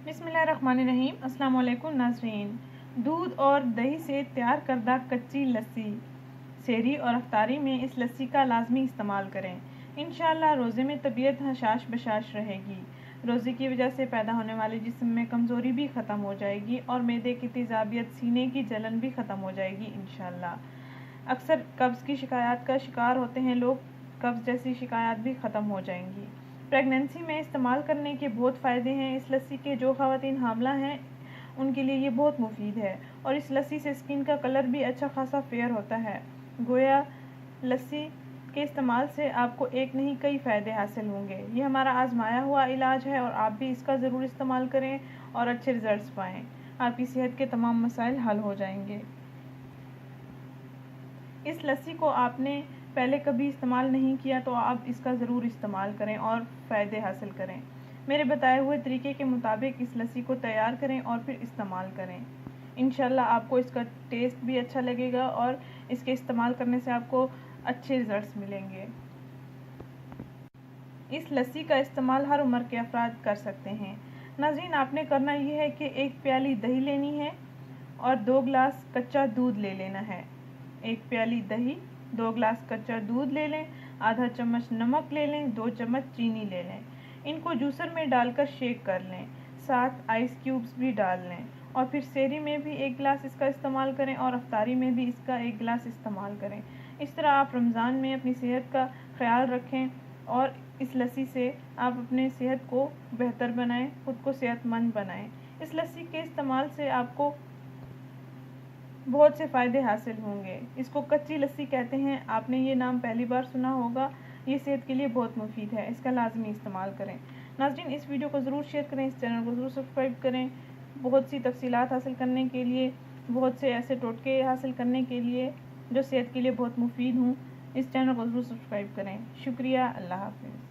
بسم اللہ الرحمن الرحیم۔ السلام علیکم ناظرین۔ دودھ اور دہی سے تیار کردہ کچی لسی سحری اور افطاری میں اس لسی کا لازمی استعمال کریں۔ انشاءاللہ روزے میں طبیعت حشاش بشاش رہے گی۔ روزے کی وجہ سے پیدا ہونے والے جسم میں کمزوری بھی ختم ہو جائے گی اور معدے کی تیزابیت، سینے کی جلن بھی ختم ہو جائے گی انشاءاللہ۔ اکثر قبض کی شکایات کا شکار ہوتے ہیں لوگ، قبض جیسی شکایات بھی ختم ہو جائیں گی۔ پریگننسی میں استعمال کرنے کے بہت فائدے ہیں اس لسی کے۔ جو خواتین حاملہ ہیں ان کے لیے یہ بہت مفید ہے، اور اس لسی سے اسکن کا کلر بھی اچھا خاصا فیئر ہوتا ہے۔ گویا لسی کے استعمال سے آپ کو ایک نہیں کئی فائدے حاصل ہوں گے۔ یہ ہمارا آزمایا ہوا علاج ہے اور آپ بھی اس کا ضرور استعمال کریں اور اچھے رزلٹس پائیں۔ آپ کی صحت کے تمام مسائل حل ہو جائیں گے۔ اس لسی کو آپ نے پہلے کبھی استعمال نہیں کیا تو آپ اس کا ضرور استعمال کریں اور فائدے حاصل کریں۔ میرے بتائے ہوئے طریقے کے مطابق اس لسی کو تیار کریں اور پھر استعمال کریں۔ انشاءاللہ آپ کو اس کا ٹیسٹ بھی اچھا لگے گا اور اس کے استعمال کرنے سے آپ کو اچھے رزلٹس ملیں گے۔ اس لسی کا استعمال ہر عمر کے افراد کر سکتے ہیں۔ ناظرین، آپ نے کرنا یہ ہے کہ 1 پیالی دہی لینی ہے اور 2 گلاس کچا دودھ لے لینا ہے۔ 1 پیالی دہی، 2 گلاس کچا دودھ لے لیں، آدھا چمچ نمک لے لیں، 2 چمچ چینی لے لیں۔ ان کو جوسر میں ڈال کر شیک کر لیں، ساتھ آئس کیوبز بھی ڈال لیں، اور پھر سحری میں بھی 1 گلاس اس کا استعمال کریں اور افطاری میں بھی اس کا 1 گلاس استعمال کریں۔ اس طرح آپ رمضان میں اپنی صحت کا خیال رکھیں اور اس لسی سے آپ اپنے صحت کو بہتر بنائیں، خود کو صحت مند بنائیں۔ اس لسی کے استعمال سے آپ کو بہت سے فائدے حاصل ہوں گے۔ اس کو کچی لسی کہتے ہیں، آپ نے یہ نام پہلی بار سنا ہوگا۔ یہ صحت کے لیے بہت مفید ہے، اس کا لازمی استعمال کریں۔ ناظرین، اس ویڈیو کو ضرور شیئر کریں، اس چینل کو ضرور سبسکرائب کریں۔ بہت سی تفصیلات حاصل کرنے کے لیے، بہت سے ایسے ٹوٹکے حاصل کرنے کے لیے جو صحت کے لیے بہت مفید ہوں، اس چینل کو ضرور سبسکرائب کریں۔ شکریہ، اللہ حافظ۔